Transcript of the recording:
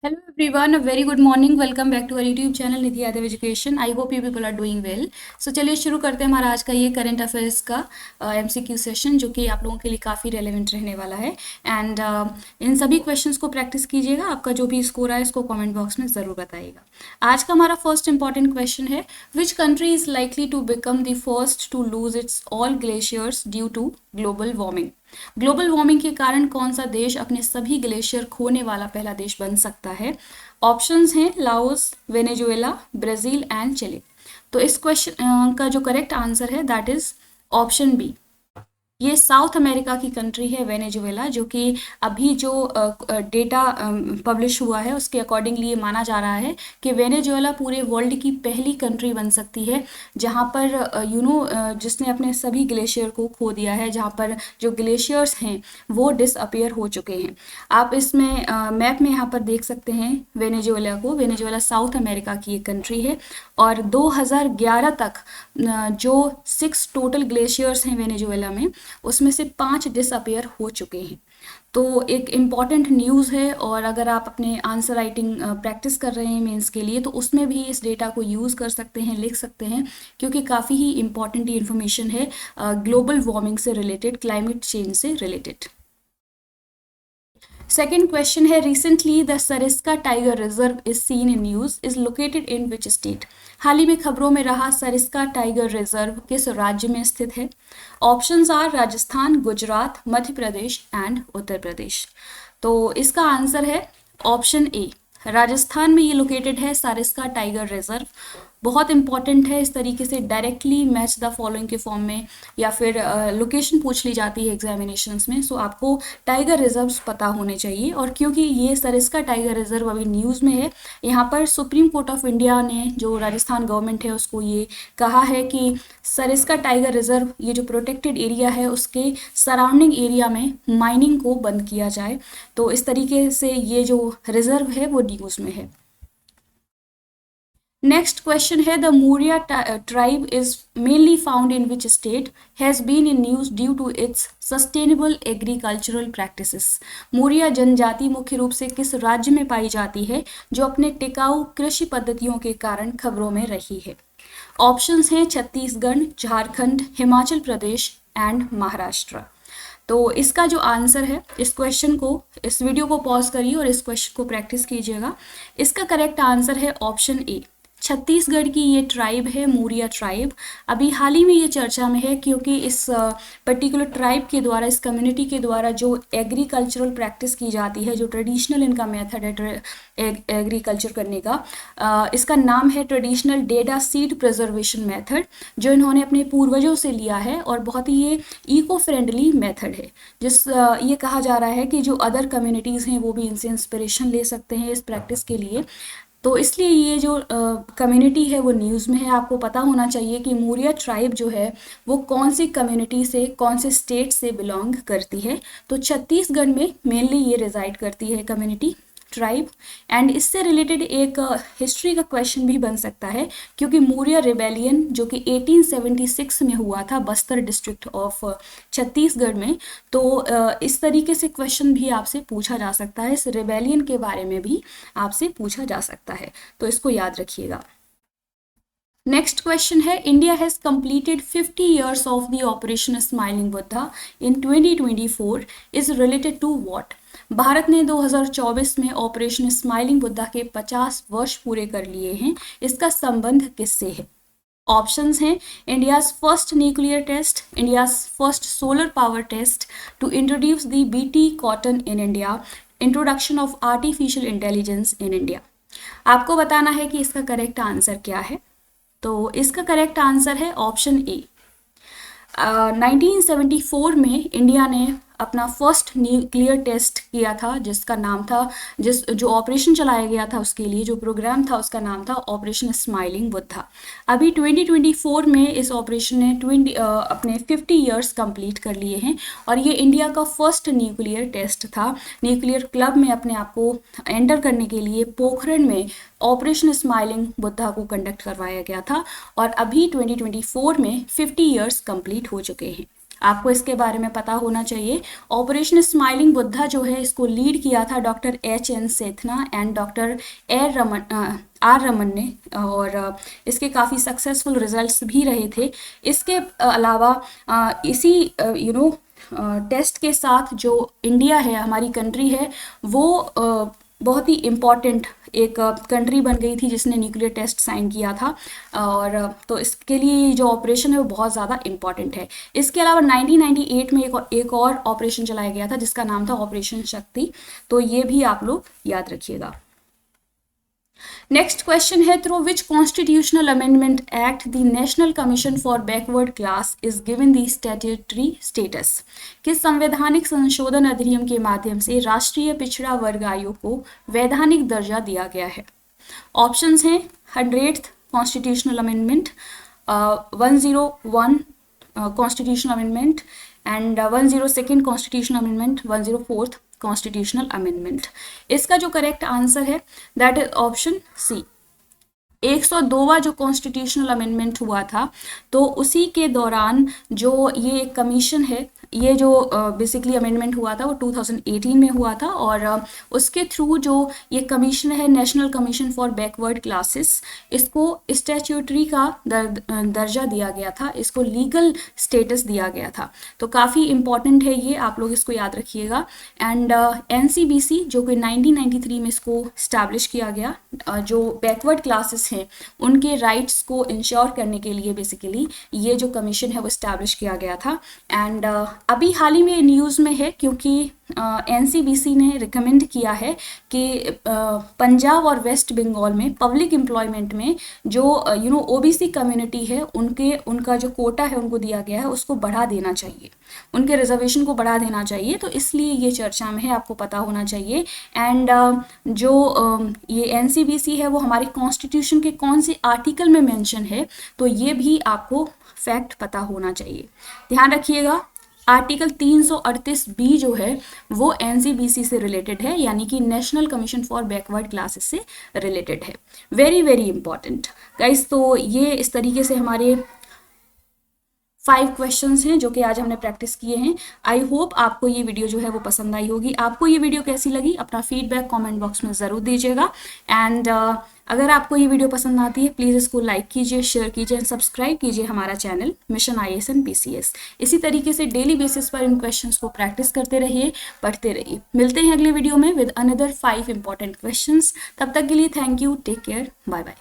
Hello everyone, a very good morning. Welcome back to our YouTube channel Nidhi Yadav education. I hope you people are doing well. So चलिए शुरू करते हैं हमारा आज का ये करंट अफेयर्स का MCQ सेशन, जो कि आप लोगों के लिए काफ़ी रेलेवेंट रहने वाला है. एंड इन सभी क्वेश्चंस को प्रैक्टिस कीजिएगा. आपका जो भी स्कोर आए इसको कमेंट बॉक्स में ज़रूर बताइएगा. आज का हमारा फर्स्ट इंपॉर्टेंट क्वेश्चन है, which country is likely to become the first to lose its all glaciers due to global warming. Global warming के कारण कौन सा देश अपने सभी ग्लेशियर खोने वाला पहला देश बन सकता है? ऑप्शंस हैं Laos, Venezuela, Brazil and Chile. तो इस क्वेश्चन का जो करेक्ट आंसर है दैट इज ऑप्शन बी. ये साउथ अमेरिका की कंट्री है वेनेजुएला, जो कि अभी जो डेटा पब्लिश हुआ है उसके अकॉर्डिंगली ये माना जा रहा है कि वेनेजुएला पूरे वर्ल्ड की पहली कंट्री बन सकती है जहाँ पर जिसने अपने सभी ग्लेशियर को खो दिया है, जहाँ पर जो ग्लेशियर्स हैं वो डिसअपियर हो चुके हैं. आप इसमें मैप में यहाँ पर देख सकते हैं वेनेजुएला को. वेनेजुएला साउथ अमेरिका की एक कंट्री है और 2011 तक जो 6 टोटल ग्लेशियर्स हैं वेनेजुएला में, उसमें से 5 डिसअपियर हो चुके हैं. तो एक इम्पॉर्टेंट न्यूज़ है. और अगर आप अपने आंसर राइटिंग प्रैक्टिस कर रहे हैं मेंस के लिए, तो उसमें भी इस डेटा को यूज़ कर सकते हैं, लिख सकते हैं, क्योंकि काफ़ी ही इम्पॉर्टेंट ये इन्फॉर्मेशन है ग्लोबल वार्मिंग से रिलेटेड, क्लाइमेट चेंज से रिलेटेड. सेकेंड क्वेश्चन है, recently the Sariska tiger reserve is seen in news is located in which state. हाल ही में खबरों में रहा सरिस्का टाइगर रिजर्व किस राज्य में स्थित है? Options are Rajasthan, Gujarat, Madhya Pradesh and Uttar Pradesh. तो इसका आंसर है ऑप्शन ए. राजस्थान में ये लोकेटेड है सरिस्का टाइगर रिजर्व. बहुत इंपॉर्टेंट है. इस तरीके से डायरेक्टली मैच द फॉलोइंग के फॉर्म में या फिर लोकेशन पूछ ली जाती है एग्जामिनेशंस में. सो आपको टाइगर रिजर्व्स पता होने चाहिए. और क्योंकि ये सरिस्का टाइगर रिजर्व अभी न्यूज़ में है, यहाँ पर सुप्रीम कोर्ट ऑफ इंडिया ने, जो राजस्थान गवर्नमेंट है, उसको ये कहा है कि सरिस्का टाइगर रिजर्व, ये जो प्रोटेक्टेड एरिया है, उसके सराउंडिंग एरिया में माइनिंग को बंद किया जाए. तो इस तरीके से ये जो रिजर्व है वो न्यूज़ में है. नेक्स्ट क्वेश्चन है, the Muria tribe is mainly found in which state, has been in news due to its sustainable agricultural practices. Muria जनजाति मुख्य रूप से किस राज्य में पाई जाती है जो अपने टिकाऊ कृषि पद्धतियों के कारण खबरों में रही है? ऑप्शंस हैं छत्तीसगढ़, झारखंड, हिमाचल प्रदेश एंड महाराष्ट्र. तो इसका जो आंसर है, इस क्वेश्चन को, इस वीडियो को पॉज करिए और इस क्वेश्चन को प्रैक्टिस कीजिएगा. इसका करेक्ट आंसर है ऑप्शन ए. छत्तीसगढ़ की ये ट्राइब है मूरिया ट्राइब. अभी हाल ही में ये चर्चा में है क्योंकि इस पर्टिकुलर ट्राइब के द्वारा, इस कम्युनिटी के द्वारा जो एग्रीकल्चरल प्रैक्टिस की जाती है, जो ट्रेडिशनल इनका मेथड है एग्रीकल्चर करने का, इसका नाम है ट्रेडिशनल डेडा सीड प्रिजर्वेशन मेथड, जो इन्होंने अपने पूर्वजों से लिया है. और बहुत ही ये इको फ्रेंडली मेथड है, ये कहा जा रहा है कि जो अदर कम्युनिटीज़ हैं वो भी इनसे इंस्पिरेशन ले सकते हैं इस प्रैक्टिस के लिए. तो इसलिए ये जो कम्युनिटी है वो न्यूज़ में है. आपको पता होना चाहिए कि मूरिया ट्राइब जो है वो कौन सी कम्युनिटी से, कौन से स्टेट से बिलोंग करती है. तो छत्तीसगढ़ में मेनली ये रिजाइड करती है कम्युनिटी, ट्राइब. एंड इससे रिलेटेड एक हिस्ट्री का क्वेश्चन भी बन सकता है, क्योंकि मूरिया रिबेलियन जो कि 1876 में हुआ था बस्तर डिस्ट्रिक्ट ऑफ छत्तीसगढ़ में. तो इस तरीके से क्वेश्चन भी आपसे पूछा जा सकता है, इस रिबेलियन के बारे में भी आपसे पूछा जा सकता है. तो इसको याद रखिएगा. नेक्स्ट क्वेश्चन है, India has completed 50 years of the operation Smiling Buddha in 2024 is related to what. Bharat ने 2024 में ऑपरेशन स्माइलिंग बुद्धा के 50 वर्ष पूरे कर लिए हैं. इसका संबंध किससे है? ऑप्शंस हैं India's first nuclear test, India's first solar power test, to introduce the BT cotton in India, introduction of artificial intelligence in India. आपको बताना है कि इसका करेक्ट आंसर क्या है. तो इसका करेक्ट आंसर है ऑप्शन ए. 1974 में इंडिया ने अपना फर्स्ट न्यूक्लियर टेस्ट किया था, जिसका नाम था, जो ऑपरेशन चलाया गया था उसके लिए जो प्रोग्राम था उसका नाम था ऑपरेशन स्माइलिंग बुद्धा. अभी 2024 में इस ऑपरेशन ने अपने 50 years कंप्लीट कर लिए हैं. और ये इंडिया का फर्स्ट न्यूक्लियर टेस्ट था. न्यूक्लियर क्लब में अपने आप को एंटर करने के लिए पोखरण में ऑपरेशन स्माइलिंग बुद्धा को कंडक्ट करवाया गया था. और अभी 2024 में 50 years कंप्लीट हो चुके हैं. आपको इसके बारे में पता होना चाहिए। ऑपरेशन स्माइलिंग बुद्धा जो है इसको लीड किया था doctor H N. Sethna and doctor R Raman ने, और इसके काफ़ी सक्सेसफुल रिजल्ट्स भी रहे थे। इसके अलावा इसी टेस्ट के साथ जो इंडिया है, हमारी कंट्री है, वो बहुत ही इम्पॉर्टेंट एक कंट्री बन गई थी जिसने न्यूक्लियर टेस्ट साइन किया था, और तो इसके लिए जो ऑपरेशन है वो बहुत ज़्यादा इम्पॉर्टेंट है। इसके अलावा 1998 में एक और ऑपरेशन चलाया गया था जिसका नाम था ऑपरेशन शक्ति, तो ये भी आप लोग याद रखिएगा। नेक्स्ट क्वेश्चन है, through which constitutional amendment act the national commission for backward class is given the statutory status. किस संवैधानिक संशोधन अधिनियम के माध्यम से राष्ट्रीय पिछड़ा वर्ग आयोग को वैधानिक दर्जा दिया गया है? ऑप्शंस हैं 100th constitutional amendment, 101 constitutional amendment and 102nd constitutional amendment, 104th constitutional amendment. इसका जो करेक्ट आंसर है दैट इज ऑप्शन सी। 102वां जो कॉन्स्टिट्यूशनल अमेंडमेंट हुआ था, तो उसी के दौरान जो ये कमीशन है, ये जो बेसिकली अमेंडमेंट हुआ था वो 2018 में हुआ था, और उसके थ्रू जो ये कमीशन है national commission for backward classes, इसको स्टैट्यूटरी का दर्जा दिया गया था, इसको लीगल स्टेटस दिया गया था। तो काफ़ी इंपॉर्टेंट है ये, आप लोग इसको याद रखिएगा। एंड NCBC जो कि 1993 में इसको स्टैब्लिश किया गया, जो बैकवर्ड क्लासेस हैं उनके राइट्स को इंश्योर करने के लिए बेसिकली ये जो कमीशन है वो स्टैब्लिश किया गया था। एंड अभी हाल ही में न्यूज़ में है क्योंकि NCBC ने रिकमेंड किया है कि पंजाब और वेस्ट बंगाल में पब्लिक एम्प्लॉयमेंट में जो OBC कम्युनिटी है उनका जो कोटा है उनको दिया गया है उसको बढ़ा देना चाहिए, उनके रिजर्वेशन को बढ़ा देना चाहिए, तो इसलिए ये चर्चा में है, आपको पता होना चाहिए। एंड जो ये NCBC है वो हमारे कॉन्स्टिट्यूशन के कौन से आर्टिकल में मेंशन है, तो ये भी आपको फैक्ट पता होना चाहिए। ध्यान रखिएगा, आर्टिकल 338B जो है वो NCBC से रिलेटेड है, यानी कि national commission for backward classes से रिलेटेड है। Very very important guys. तो ये इस तरीके से हमारे 5 क्वेश्चंस हैं जो कि आज हमने प्रैक्टिस किए हैं। आई होप आपको ये वीडियो जो है वो पसंद आई होगी। आपको ये वीडियो कैसी लगी अपना फीडबैक कमेंट बॉक्स में ज़रूर दीजिएगा। एंड अगर आपको ये वीडियो पसंद आती है प्लीज़ इसको लाइक कीजिए, शेयर कीजिए एंड सब्सक्राइब कीजिए हमारा channel mission IAS and PCS। इसी तरीके से डेली बेसिस पर इन क्वेश्चंस को प्रैक्टिस करते रहिए, पढ़ते रहिए। मिलते हैं अगले वीडियो में विद अनदर 5 इंपॉर्टेंट क्वेश्चंस। तब तक के लिए thank you, take care, bye bye.